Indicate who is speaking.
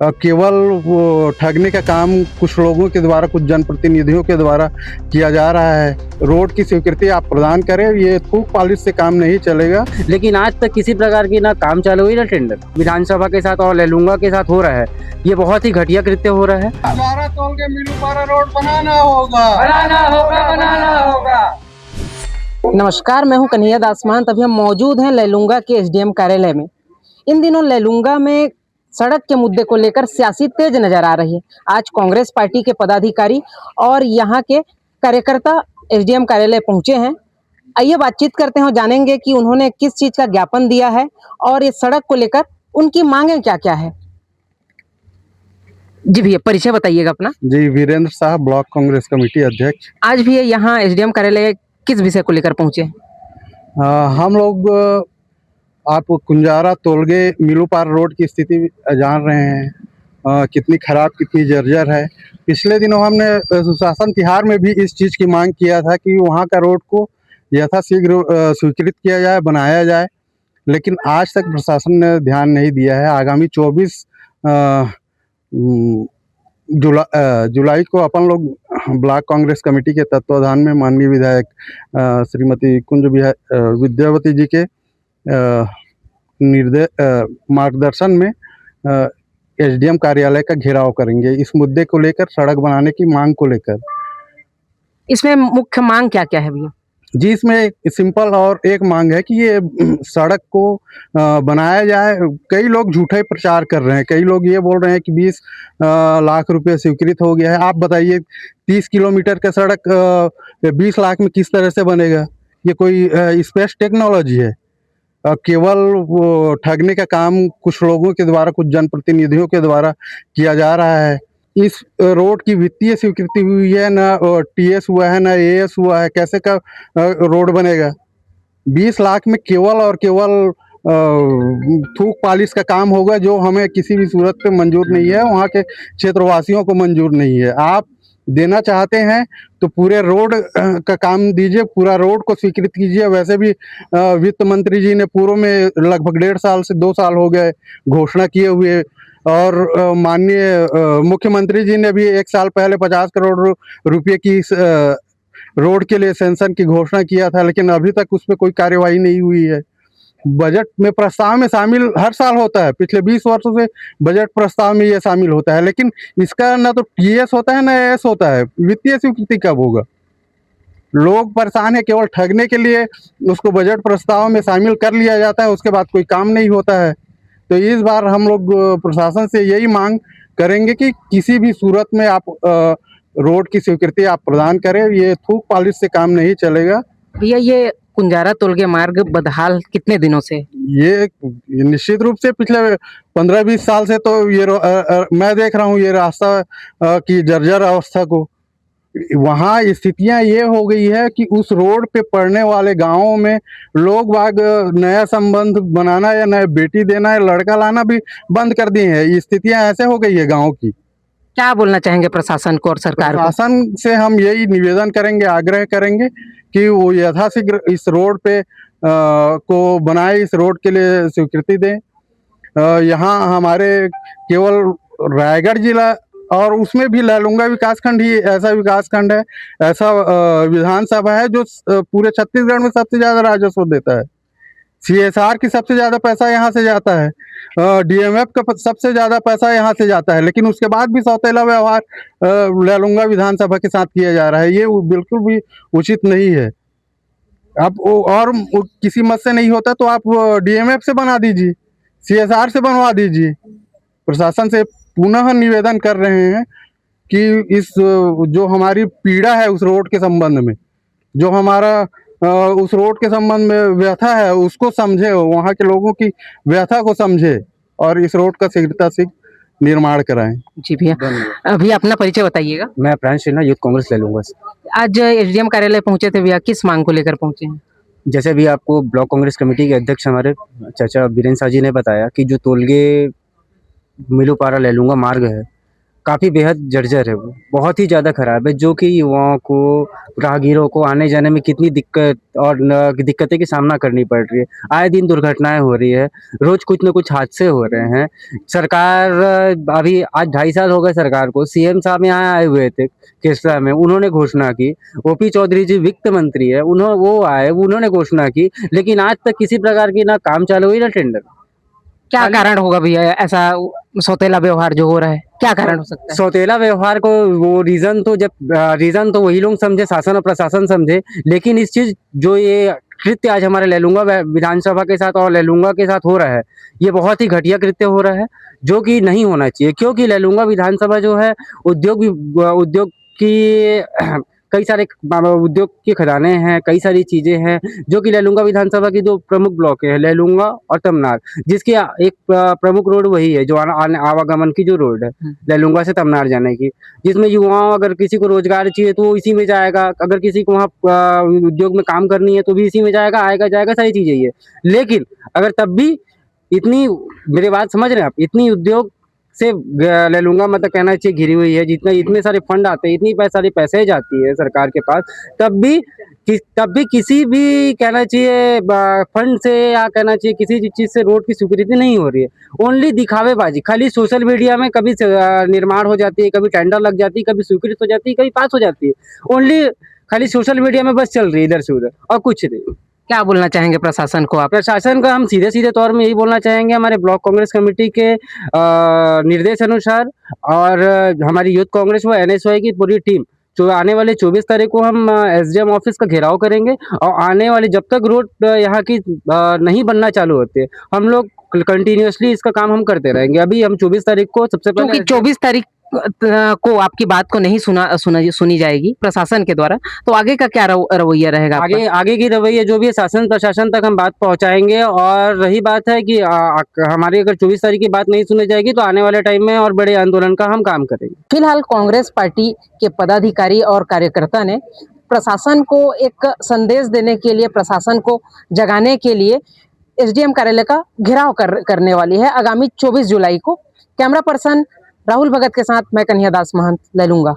Speaker 1: केवल वो ठगने का काम कुछ लोगों के द्वारा, कुछ जनप्रतिनिधियों के द्वारा किया जा रहा है। रोड की स्वीकृति आप प्रदान करें, ये थूक पॉलिश से काम नहीं चलेगा।
Speaker 2: लेकिन आज तक किसी प्रकार की ना काम चालू हुई ना टेंडर विधानसभा के साथ और लैलूंगा के साथ हो रहा है। ये बहुत ही घटिया कृत्य हो रहा है।
Speaker 1: कुंजारा तोल के मिलूपारा रोड बनाना होगा।
Speaker 3: नमस्कार, मैं हूं कन्हैया दासमान। तभी हम मौजूद हैं लैलूंगा के एसडीएम कार्यालय में। इन दिनों लैलूंगा में सड़क के मुद्दे को लेकर सियासी तेज नजर आ रही है। आज कांग्रेस पार्टी के पदाधिकारी और यहाँ के कार्यकर्ता एसडीएम कार्यालय पहुंचे हैं। आइए बातचीत करते हैं और जानेंगे कि उन्होंने किस चीज का ज्ञापन दिया है और इस सड़क को लेकर उनकी मांगे क्या क्या है। जी भैया, परिचय बताइएगा अपना।
Speaker 1: जी, वीरेंद्र साहब, ब्लॉक कांग्रेस कमेटी अध्यक्ष।
Speaker 3: आज भी यहाँ एसडीएम कार्यालय किस विषय को लेकर पहुंचे?
Speaker 1: हम लोग आप कुंजारा तोलगे मिलूपार रोड की स्थिति जान रहे हैं, कितनी खराब, कितनी जर्जर है। पिछले दिनों हमने सुशासन तिहार में भी इस चीज़ की मांग किया था कि वहाँ का रोड को यथाशीघ्र स्वीकृत किया जाए, बनाया जाए, लेकिन आज तक प्रशासन ने ध्यान नहीं दिया है। आगामी 24 जुलाई को अपन लोग ब्लॉक कांग्रेस कमेटी के तत्वाधान में माननीय विधायक श्रीमती कुंज विद्यावती जी के मार्गदर्शन में एसडीएम कार्यालय का घेराव करेंगे इस मुद्दे को लेकर, सड़क बनाने की मांग को लेकर।
Speaker 3: इसमें मुख्य मांग क्या क्या है भैया?
Speaker 1: जी, इसमें सिंपल और एक मांग है कि ये सड़क को बनाया जाए। कई लोग झूठे प्रचार कर रहे हैं, कई लोग ये बोल रहे हैं कि 20 लाख रुपए स्वीकृत हो गया है। आप बताइए, 30 किलोमीटर का सड़क 20 लाख में किस तरह से बनेगा? ये कोई स्पेस टेक्नोलॉजी है? केवल वो ठगने का काम कुछ लोगों के द्वारा, कुछ जनप्रतिनिधियों के द्वारा किया जा रहा है। इस रोड की वित्तीय स्वीकृति हुई है ना, टीएस हुआ है ना एएस हुआ है, कैसे का रोड बनेगा? 20 लाख में केवल और केवल थूक पॉलिश का काम होगा, जो हमें किसी भी सूरत पे मंजूर नहीं है, वहाँ के क्षेत्रवासियों को मंजूर नहीं है। आप देना चाहते हैं तो पूरे रोड का काम दीजिए, पूरा रोड को स्वीकृत कीजिए। वैसे भी वित्त मंत्री जी ने पूर्व में लगभग 1.5 साल से 2 साल हो गए घोषणा किए हुए, और माननीय मुख्यमंत्री जी ने भी 1 साल पहले 50 करोड़ रुपये की इस रोड के लिए सैंक्शन की घोषणा किया था, लेकिन अभी तक उस पर कोई कार्यवाही नहीं हुई है। बजट में प्रस्ताव में शामिल हर साल होता है, पिछले 20 वर्षों से बजट प्रस्ताव में ये शामिल होता है, लेकिन इसका ना तो टीएस होता है ना एएस होता है। वित्तीय स्वीकृति कब होगा? लोग परेशान है, केवल ठगने के लिए उसको बजट प्रस्ताव में शामिल कर लिया जाता है, उसके बाद कोई काम नहीं होता है। तो इस बार हम लोग प्रशासन से यही मांग करेंगे कि किसी भी सूरत में आप रोड की स्वीकृति आप प्रदान करें, ये थूक पॉलिश से काम नहीं चलेगा।
Speaker 3: भैया, ये कुंजारा तोलगे मार्ग बदहाल कितने दिनों से?
Speaker 1: ये निश्चित रूप से पिछले 15-20 साल से तो ये मैं देख रहा हूँ ये रास्ता की जर्जर अवस्था को। वहाँ स्थितियाँ ये हो गई है कि उस रोड पे पड़ने वाले गांवों में लोग बाग नया संबंध बनाना या नया बेटी देना या लड़का लाना भी बंद कर दिए हैं। स्थितियाँ ऐसे हो गई है गाँव की।
Speaker 3: क्या बोलना चाहेंगे प्रशासन को और सरकार को?
Speaker 1: प्रशासन से हम यही निवेदन करेंगे, आग्रह करेंगे कि वो यथाशीघ्र इस रोड पे को बनाए, इस रोड के लिए स्वीकृति दें। यहाँ हमारे केवल रायगढ़ जिला और उसमें भी लैलूंगा विकासखंड ही ऐसा विकासखंड है, ऐसा विधानसभा है जो पूरे छत्तीसगढ़ में सबसे ज़्यादा राजस्व देता है। सीएसआर की सबसे ज़्यादा पैसा यहाँ से जाता है, डीएमएफ का सबसे ज़्यादा पैसा यहाँ से जाता है, लेकिन उसके बाद भी सौतेला व्यवहार लैलूंगा विधानसभा के साथ किया जा रहा है। ये बिल्कुल भी उचित नहीं है। आप और किसी मत से नहीं होता तो आप डीएमएफ से बना दीजिए, सीएसआर से बनवा दीजिए। प्रशासन से पुनः निवेदन कर रहे हैं कि इस जो हमारी पीड़ा है उस रोड के संबंध में, जो हमारा उस रोड के संबंध में व्यथा है, उसको समझे, वहाँ के लोगों की व्यथा को समझे और इस रोड का शीघ्रता निर्माण कराएं।
Speaker 3: जी भैया, अभी अपना परिचय बताइएगा।
Speaker 2: मैं प्रांश सिन्हा, यूथ कांग्रेस लैलूंगा से।
Speaker 3: आज एसडीएम कार्यालय पहुंचे थे भैया, किस मांग को लेकर पहुंचे हैं?
Speaker 2: जैसे भी आपको ब्लॉक कांग्रेस कमेटी के अध्यक्ष हमारे चाचा वीरेंद्र साह जी ने बताया कि जो तोलगे मिलूपारा लैलूंगा मार्ग है, काफ़ी बेहद जर्जर है वो, बहुत ही ज़्यादा ख़राब है, जो कि युवाओं को, राहगीरों को आने जाने में कितनी दिक्कत और दिक्कतें की सामना करनी पड़ रही है। आए दिन दुर्घटनाएँ हो रही है, रोज़ कुछ न कुछ हादसे हो रहे हैं। सरकार अभी आज 2.5 साल हो गए सरकार को, सीएम साहब यहाँ आए हुए थे केसरा में, उन्होंने घोषणा की। ओपी चौधरी जी वित्त मंत्री है, वो आए, उन्होंने घोषणा की, लेकिन आज तक किसी प्रकार की ना काम चालू हुई ना टेंडर।
Speaker 3: क्या
Speaker 2: खाली
Speaker 3: कारण होगा भैया ऐसा सौतेला व्यवहार जो हो रहा है, क्या कारण हो सकता है?
Speaker 2: सौतेला व्यवहार को वो रीजन तो वही लोग समझे, शासन और प्रशासन समझे, लेकिन इस चीज जो ये कृत्य आज हमारे लैलूंगा विधानसभा के साथ और लैलूंगा के साथ हो रहा है, ये बहुत ही घटिया कृत्य हो रहा है, जो कि नहीं होना चाहिए। क्योंकि लैलूंगा विधानसभा जो है उद्योग की कई सारे उद्योग के खदाने हैं, कई सारी चीजें हैं, जो कि लैलूंगा विधानसभा की दो प्रमुख ब्लॉक है, लैलूंगा और तमनार, जिसकी एक प्रमुख रोड वही है जो आवागमन की जो रोड है लैलूंगा से तमनार जाने की, जिसमें युवाओं अगर किसी को रोजगार चाहिए तो वो इसी में जाएगा, अगर किसी को वहाँ उद्योग में काम करनी है तो भी इसी में जाएगा, आएगा जाएगा, सारी चीजें ये। लेकिन अगर तब भी इतनी, मेरी बात समझ रहे हैं आप, इतनी उद्योग से लैलूंगा मतलब कहना चाहिए घिरी हुई है, जितना इतने सारे फंड आते हैं, इतनी सारी पैसे जाती है सरकार के पास, तब भी किसी भी कहना चाहिए फंड से या कहना चाहिए किसी चीज से रोड की स्वीकृति नहीं हो रही है। ओनली दिखावेबाजी, खाली सोशल मीडिया में कभी निर्माण हो जाती है, कभी टेंडर लग जाती है, कभी स्वीकृत हो जाती है, कभी पास हो जाती है। ओनली खाली सोशल मीडिया में बस चल रही है इधर से उधर, और कुछ नहीं।
Speaker 3: क्या बोलना चाहेंगे प्रशासन को आप?
Speaker 2: प्रशासन का हम सीधे तौर में यही बोलना चाहेंगे, हमारे ब्लॉक कांग्रेस कमेटी के निर्देश अनुसार और हमारी यूथ कांग्रेस व एनएसवाई की पूरी टीम जो आने वाले 24 तारीख को हम एसडीएम ऑफिस का घेराव करेंगे, और आने वाले जब तक रोड यहाँ की नहीं बनना चालू होते, हम लोग कंटिन्यूअसली इसका काम हम करते रहेंगे। अभी हम 24 तारीख को सबसे
Speaker 3: क्योंकि
Speaker 2: पहले
Speaker 3: 24 तारीख को आपकी बात को नहीं सुनी जाएगी प्रशासन के द्वारा, तो आगे का क्या रवैया रहेगा आपका?
Speaker 2: आगे की रवैया जो भी है शासन प्रशासन तक हम बात पहुंचाएंगे। और रही बात है कि हमारी अगर 24 तारीख की बात नहीं सुनी जाएगी तो आने वाले टाइम में और बड़े आंदोलन का हम काम करेंगे।
Speaker 3: फिलहाल कांग्रेस पार्टी के पदाधिकारी और कार्यकर्ता ने प्रशासन को एक संदेश देने के लिए, प्रशासन को जगाने के लिए एसडीएम कार्यालय का घेराव करने वाली है आगामी 24 जुलाई को। कैमरा पर्सन राहुल भगत के साथ मैं कन्हैया दास महंत, लैलूंगा।